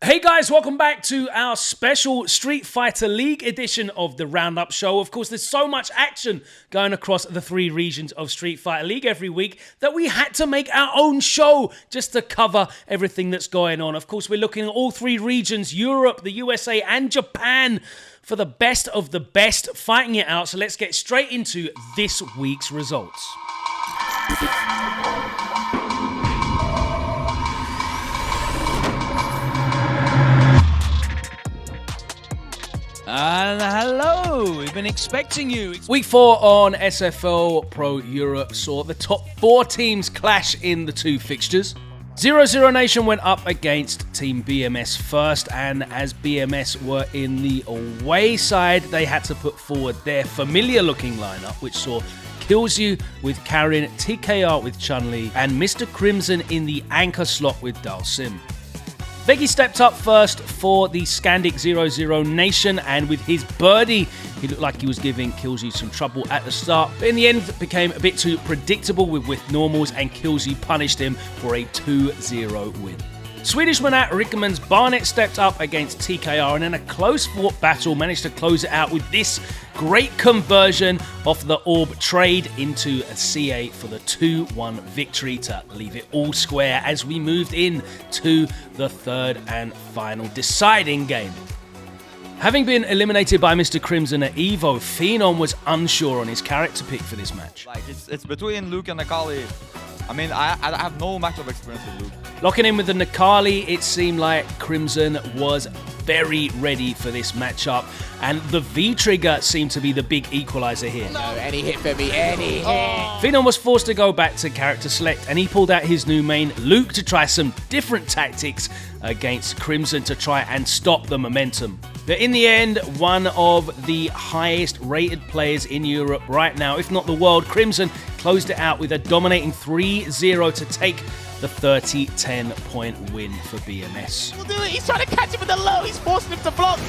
Hey guys, welcome back to our special Street Fighter League edition of the Roundup show. Of course, there's so much action going across the three regions of Street Fighter League every week that we had to make our own show just to cover everything that's going on. Of course, we're looking at all three regions, Europe, the USA, and Japan, for the best of the best fighting it out. So let's get straight into this week's results. And hello, we've been expecting you. Week 4 on SFL Pro Europe saw the top 4 teams clash in the two fixtures. 00 Nation went up against Team BMS first, and as BMS were in the away side, they had to put forward their familiar looking lineup, which saw Kills You with Karin, TKR with Chun-Li, and Mr. Crimson in the anchor slot with Dalsim. Veggie stepped up first for the Scandic 00 Nation, and with his birdie, he looked like he was giving Kills You some trouble at the start, but in the end it became a bit too predictable with normals, and Kills You punished him for a 2-0 win. Swedishman at Rickerman's Barnett stepped up against TKR, and in a close-fought battle managed to close it out with this great conversion off the Orb trade into a CA for the 2-1 victory to leave it all square as we moved in to the third and final deciding game. Having been eliminated by Mr. Crimson at Evo, Phenom was unsure on his character pick for this match. It's between Luke and Akali. I mean, I have no matchup experience with Luke. Locking in with the Nakali, it seemed like Crimson was very ready for this matchup, and the V-trigger seemed to be the big equalizer here. No, any hit for me, any hit. Phenom was forced to go back to character select, and he pulled out his new main, Luke, to try some different tactics against Crimson to try and stop the momentum. But in the end, one of the highest rated players in Europe right now, if not the world, Crimson, closed it out with a dominating 3-0 to take the 30-10 point win for BMS. He's trying to catch him with the low, he's forcing him to block.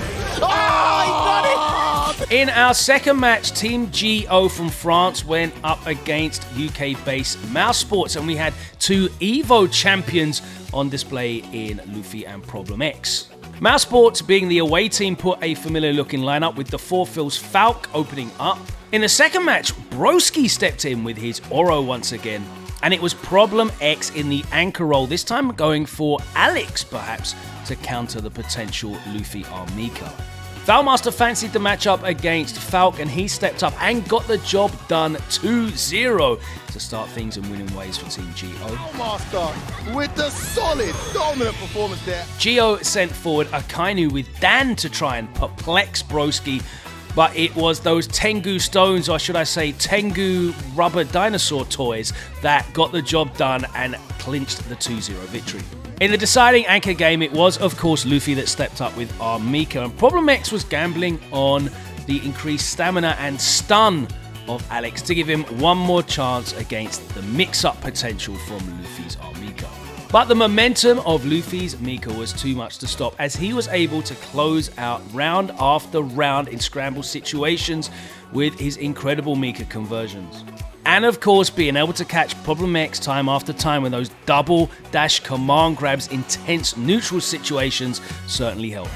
Oh, he got it! In our second match, Team GO from France went up against UK-based Mouse Sports, and we had two EVO champions on display in Luffy and Problem X. Mouse Sports, being the away team, put a familiar looking lineup with the 4-Fills Falk opening up. In the second match, Broski stepped in with his Oro once again, and it was Problem X in the anchor role, this time going for Alex perhaps to counter the potential Luffy Armika. Foulmaster fancied the matchup against Falk, and he stepped up and got the job done 2-0 to start things in winning ways for Team GO. Foulmaster with the solid, dominant performance there. GO sent forward Akainu with Dan to try and perplex Broski, but it was those Tengu stones, or should I say Tengu rubber dinosaur toys, that got the job done and clinched the 2-0 victory. In the deciding anchor game, it was, of course, Luffy that stepped up with Armika, and Problem X was gambling on the increased stamina and stun of Alex to give him one more chance against the mix-up potential from Luffy's Armika. But the momentum of Luffy's Mika was too much to stop, as he was able to close out round after round in scramble situations with his incredible Mika conversions. And of course, being able to catch Problem X time after time with those double dash command grabs in tense neutral situations certainly helped.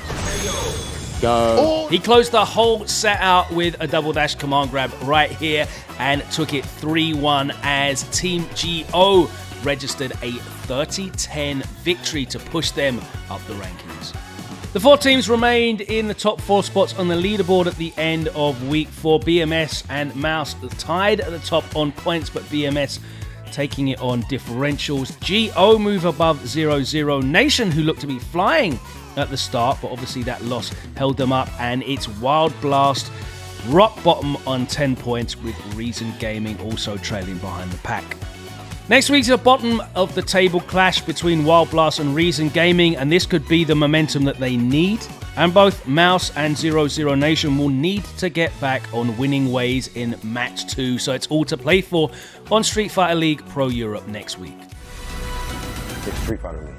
Go. He closed the whole set out with a double dash command grab right here and took it 3-1 as Team GO registered a 30-10 victory to push them up the rankings. The 4 teams remained in the top 4 spots on the leaderboard at the end of week 4. BMS and Mouse tied at the top on points, but BMS taking it on differentials. GO move above 00 Nation, who looked to be flying at the start, but obviously that loss held them up, and it's Wild Blast rock bottom on 10 points, with Reason Gaming also trailing behind the pack. Next week's a bottom of the table clash between Wild Blast and Reason Gaming, and this could be the momentum that they need. And both Mouse and 00 Nation will need to get back on winning ways in match 2, so it's all to play for on Street Fighter League Pro Europe next week. It's Street Fighter League.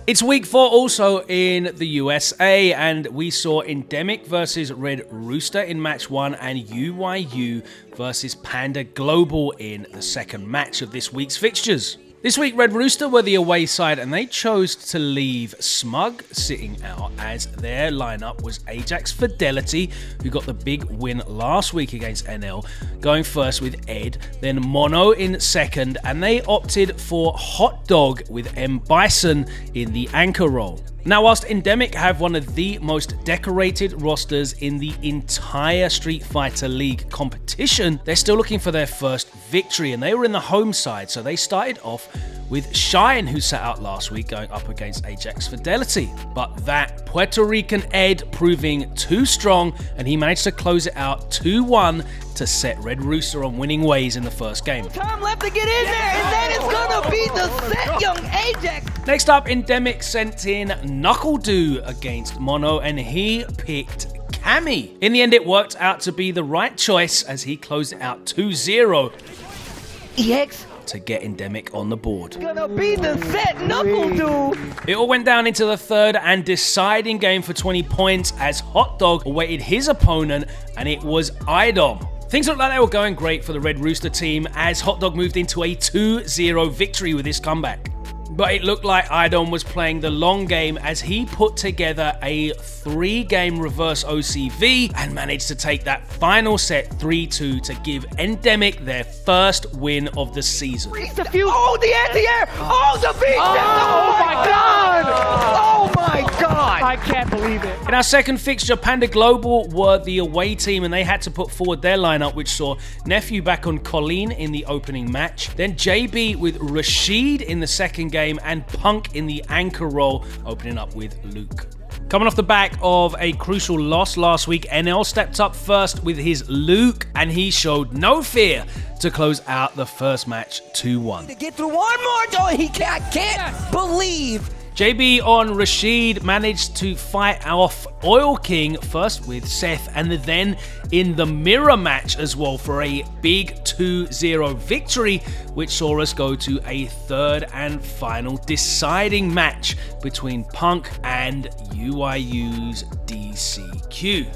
It's week 4 also in the USA, and we saw Endemic versus Red Rooster in match 1 and UYU versus Panda Global in the second match of this week's fixtures. This week, Red Rooster were the away side and they chose to leave Smug sitting out as their lineup was Ajax Fidelity, who got the big win last week against NL, going first with Ed, then Mono in second, and they opted for Hot Dog with M Bison in the anchor role. Now, whilst Endemic have one of the most decorated rosters in the entire Street Fighter League competition, they're still looking for their first victory, and they were in the home side, so they started off with Shine, who sat out last week, going up against Ajax Fidelity. But that Puerto Rican Ed proving too strong, and he managed to close it out 2-1 to set Red Rooster on winning ways in the first game. Time left to get in there, and that is gonna be the set, young Ajax. Next up, Endemic sent in Knuckle Doo against Mono, and he picked Cammy. In the end, it worked out to be the right choice as he closed it out 2-0 EX to get Endemic on the board. gonna be the set, Knuckle Doo. It all went down into the third and deciding game for 20 points as Hot Dog awaited his opponent, and it was Idom. Things looked like they were going great for the Red Rooster team as Hot Dog moved into a 2-0 victory with this comeback. But it looked like Idom was playing the long game as he put together a 3-game reverse OCV and managed to take that final set 3-2 to give Endemic their first win of the season. Oh, the anti-air! Oh, the beat! Oh my god! Oh my god! I can't believe it. In our second fixture, Panda Global were the away team and they had to put forward their lineup, which saw Nephew back on Colleen in the opening match, then JB with Rashid in the second game, and Punk in the anchor role, opening up with Luke. Coming off the back of a crucial loss last week, NL stepped up first with his Luke, and he showed no fear to close out the first match 2-1. To get through one more, oh, I can't believe. JB on Rashid managed to fight off Oil King first with Seth and then in the mirror match as well for a big 2-0 victory, which saw us go to a third and final deciding match between Punk and UIU's DCQ.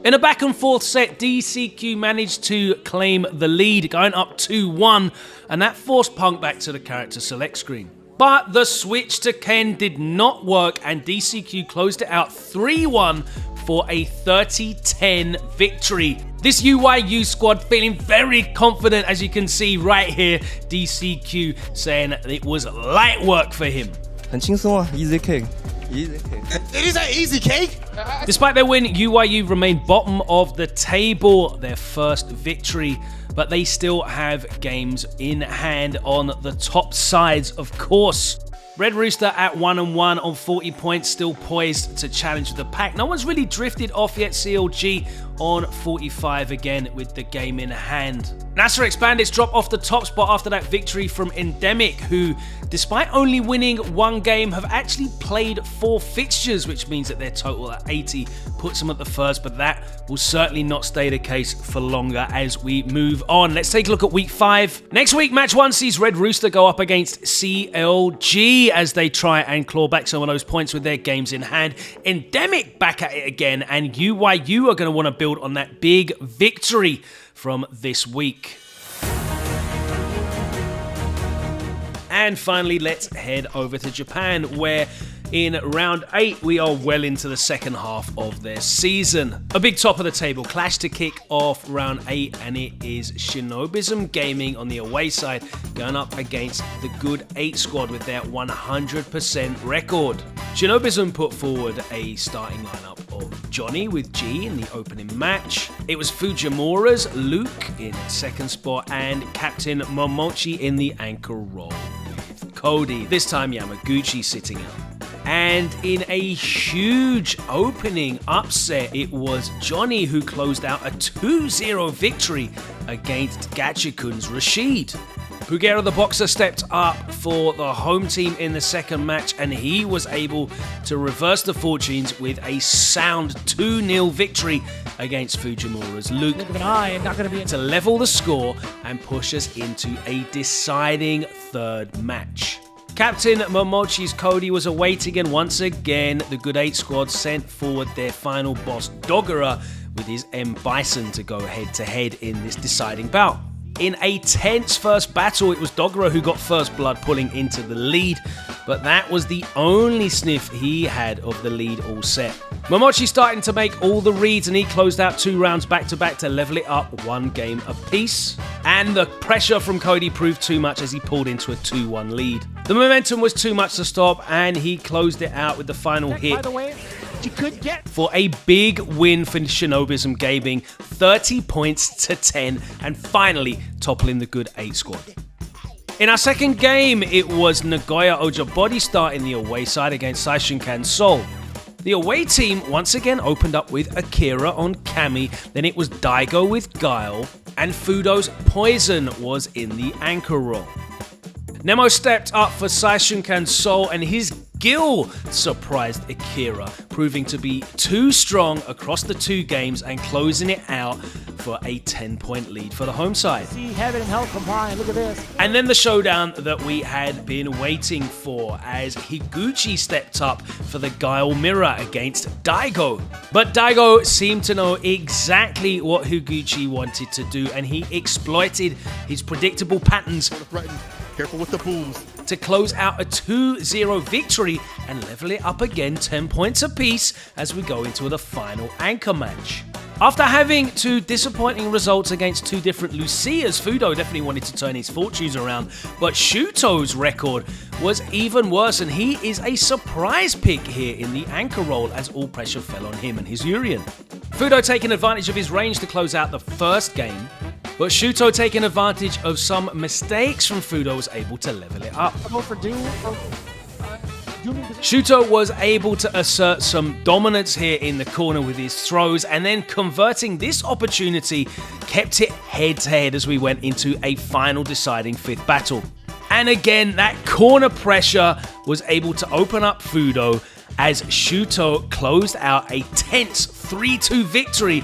In a back and forth set, DCQ managed to claim the lead, going up 2-1, and that forced Punk back to the character select screen. But the switch to Ken did not work and DCQ closed it out 3-1 for a 30-10 victory. This UIU squad feeling very confident, as you can see right here. DCQ saying it was light work for him. 很轻松啊 ，easy cake。 Easy cake. It is an easy cake. Despite their win, UIU remained bottom of the table, their first victory, but they still have games in hand on the top sides, of course. Red Rooster at 1-1 on 40 points, still poised to challenge the pack. No one's really drifted off yet. CLG on 45 again with the game in hand. NASA Expanded's drop off the top spot after that victory from Endemic, who, despite only winning one game, have actually played 4 fixtures, which means that their total at 80 puts them at the first, but that will certainly not stay the case for longer as we move on. Let's take a look at week 5. Next week, match 1 sees Red Rooster go up against CLG as they try and claw back some of those points with their games in hand. Endemic back at it again, and UIU are going to want to build on that big victory from this week. And finally, let's head over to Japan, where in round 8, we are well into the second half of their season. A big top of the table clash to kick off round 8, and it is Shinobism Gaming on the away side going up against the Good 8 squad with their 100% record. Shinobism put forward a starting lineup of Johnny with G in the opening match. It was Fujimura's Luke in second spot and Captain Momochi in the anchor role with CODY. This time Yamaguchi sitting out. And in a huge opening upset, it was Johnny who closed out a 2-0 victory against Gachikun's Rashid. Pugera the Boxer stepped up for the home team in the second match, and he was able to reverse the fortunes with a sound 2-0 victory against Fujimura's Luke to level the score and push us into a deciding third match. Captain Momochi's CODY was awaiting, and once again, the Good 8 squad sent forward their final boss, Dogura, with his M Bison to go head-to-head in this deciding bout. In a tense first battle, it was Dogro who got first blood, pulling into the lead, but that was the only sniff he had of the lead all set. Momochi starting to make all the reads, and he closed out 2 rounds back-to-back to level it up 1 game apiece. And the pressure from CODY proved too much as he pulled into a 2-1 lead. The momentum was too much to stop, and he closed it out with the final hit. By the way, you could get For a big win for Shinobism Gaming, 30 points to 10, and finally toppling the good 8 squad. In our second game, it was Nagoya Ojabody starting the away side against Saishinkan Seoul. The away team once again opened up with Akira on Kami, then it was Daigo with Guile, and Fudo's Poison was in the anchor role. Nemo stepped up for Saishinkan Seoul, and his Gil surprised Akira, proving to be too strong across the 2 games and closing it out for a 10-point lead for the home side. see heaven and hell combined. Look at this. And then the showdown that we had been waiting for, as Higuchi stepped up for the Guile Mirror against Daigo. But Daigo seemed to know exactly what Higuchi wanted to do, and he exploited his predictable patterns Careful with the booms. to close out a 2-0 victory and level it up again 10 points apiece as we go into the final anchor match. After having 2 disappointing results against 2 different Lucias, Fudo definitely wanted to turn his fortunes around, but Shuto's record was even worse, and he is a surprise pick here in the anchor role as all pressure fell on him and his Urien. Fudo taking advantage of his range to close out the first game, but Shuto, taking advantage of some mistakes from Fudo, was able to level it up. Go for Doom. Shuto was able to assert some dominance here in the corner with his throws, and then converting this opportunity kept it head-to-head as we went into a final deciding 5th battle. And again, that corner pressure was able to open up Fudo as Shuto closed out a tense 3-2 victory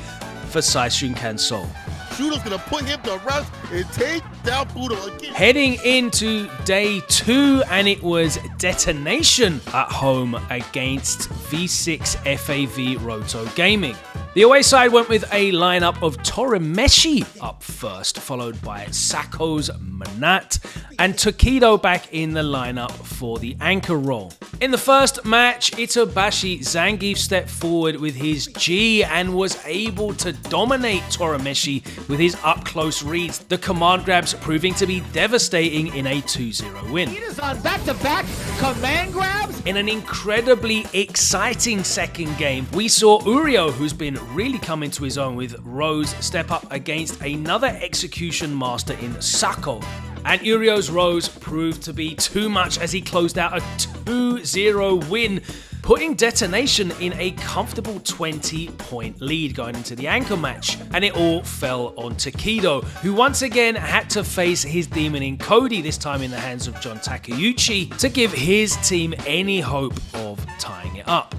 for Saishinkan Seoul. Shuto's gonna put him to rest and take down Fudo again. Heading into day 2, and it was Detonation at home against V6 FAV Roto Gaming. The away side went with a lineup of Torimeshi up first, followed by Sako's Manat, and Tokido back in the lineup for the anchor role. In the first match, Itabashi Zangief stepped forward with his G and was able to dominate Torimeshi with his up-close reads, the command grabs proving to be devastating in a 2-0 win. He is on back-to-back command grabs. In an incredibly exciting second game, we saw Urio, who's been really coming to his own with Rose, step up against another execution master in Sako. And Urio's Rose proved to be too much as he closed out a 2-0 win, putting Detonation in a comfortable 20-point lead going into the anchor match. And it all fell on Tokido, who once again had to face his demon in CODY, this time in the hands of John Takeuchi, to give his team any hope of tying it up.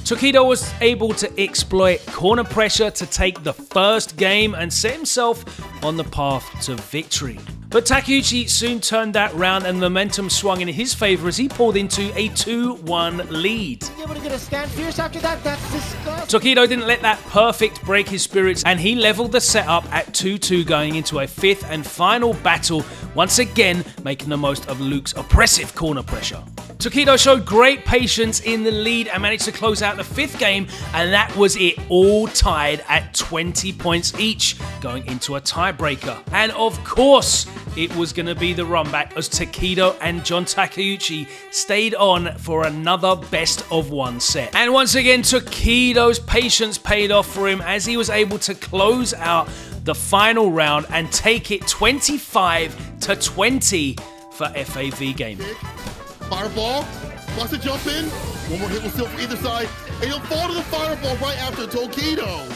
Tokido was able to exploit corner pressure to take the first game and set himself on the path to victory. But Takeuchi soon turned that round and momentum swung in his favor as he pulled into a 2-1 lead. You able to get a stand fierce after that? That's disgusting. Tokido didn't let that perfect break his spirits, and he leveled the setup at 2-2 going into a 5th and final battle, once again making the most of Luke's oppressive corner pressure. Tokido showed great patience in the lead and managed to close out the 5th game, and that was it, all tied at 20 points each, going into a tiebreaker. And of course, it was going to be the run back as Tokido and John Takeuchi stayed on for another best of 1 set. And once again, Tokido's patience paid off for him as he was able to close out the final round and take it 25-20 for FAV Gaming. Fireball. Wants to jump in. One more hit will steal from either side. And he'll fall to the fireball right after Tokido.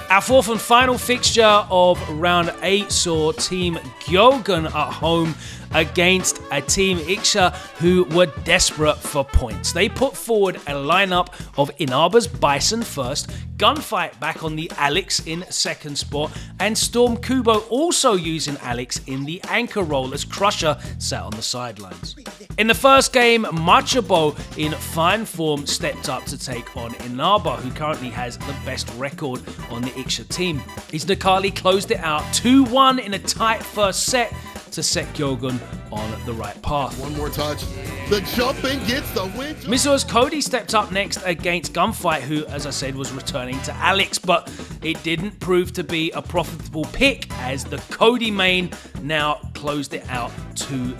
Our 4th and final fixture of round 8 saw Team Gyogun at home against a Team Iksha who were desperate for points. They put forward a lineup of Inaba's Bison first, Gunfight back on the Alex in second spot, and Storm Kubo also using Alex in the anchor role as Crusher sat on the sidelines. In the first game, Machabo in fine form stepped up to take on Inaba, who currently has the best record on the Iksha team. His Nakali closed it out 2-1 in a tight first set to set Gyogun on the right path. One more touch. The jumping gets the win. Mizuho's CODY stepped up next against Gunfight, who, as I said, was returning to Alex, but it didn't prove to be a profitable pick as the CODY main now closed it out 2-0.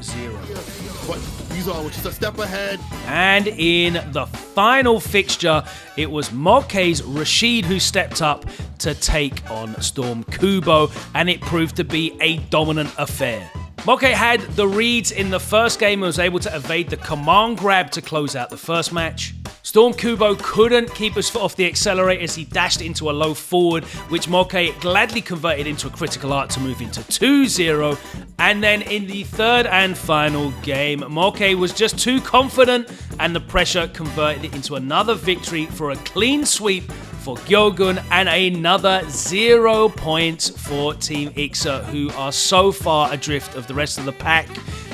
But Mizuho was just a step ahead. And in the final fixture, it was Moke's Rashid who stepped up to take on Storm Kubo, and it proved to be a dominant affair. Moke had the reads in the first game and was able to evade the command grab to close out the first match. Storm Kubo couldn't keep his foot off the accelerator as he dashed into a low forward, which Moke gladly converted into a critical art to move into 2-0. And then in the third and final game, Moke was just too confident and the pressure converted it into another victory for a clean sweep for Gyogun and another 0 points for Team Iksha, who are so far adrift of the rest of the pack,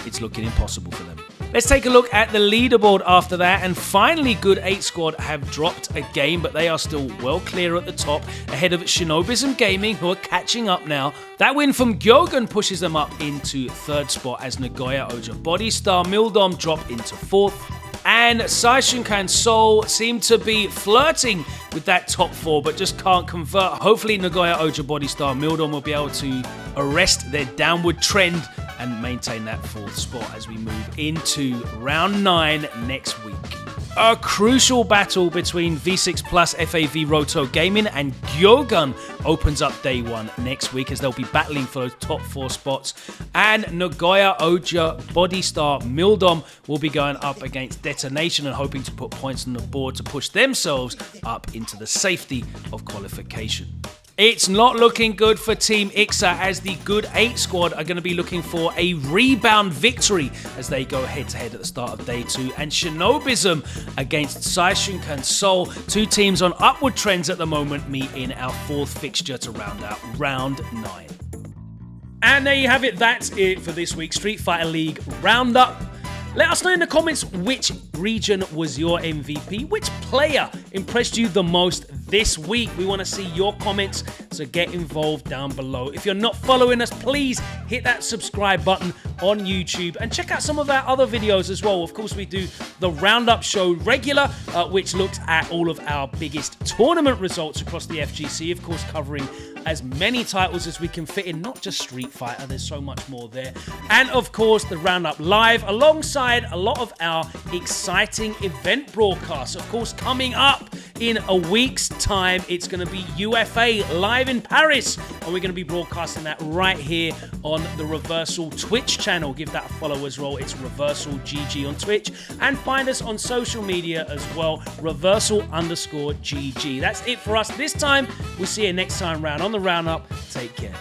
it's looking impossible for them. Let's take a look at the leaderboard after that, and finally Good 8 squad have dropped a game, but they are still well clear at the top, ahead of Shinobism Gaming, who are catching up now. That win from Gyogun pushes them up into third spot as Nagoya Oja Body Star Mildom drop into fourth. And Saishunkan Seoul seem to be flirting with that top four, but just can't convert. Hopefully Nagoya Oja Body Star Mildom will be able to arrest their downward trend and maintain that fourth spot as we move into round 9 next week. A crucial battle between V6 Plus FAV Roto Gaming and Gyogun opens up day 1 next week as they'll be battling for those top 4 spots. And Nagoya Oja Body Star Mildom will be going up against Detonation and hoping to put points on the board to push themselves up into the safety of qualification. It's not looking good for Team Iksha as the Good 8 squad are going to be looking for a rebound victory as they go head-to-head at the start of day 2. And Shinobism against Saishunkan Seoul, 2 teams on upward trends at the moment, meet in our 4th fixture to round out round 9. And there you have it. That's it for this week's Street Fighter League Roundup. Let us know in the comments which region was your MVP, which player impressed you the most this week. We want to see your comments, so get involved down below. If you're not following us, please hit that subscribe button on YouTube and check out some of our other videos as well. Of course, we do the Roundup Show regular, which looks at all of our biggest tournament results across the FGC, of course, covering as many titles as we can fit in, not just Street Fighter, there's so much more there. And of course, the Roundup Live, alongside a lot of our exciting event broadcasts. Of course, coming up in a week's time, it's going to be UFA live in Paris, and we're going to be broadcasting that right here on the Reversal Twitch channel. Give that a follow as well. It's Reversal GG on Twitch, and find us on social media as well, Reversal_GG. That's it for us this time. We'll see you next time round on the Roundup. Take care.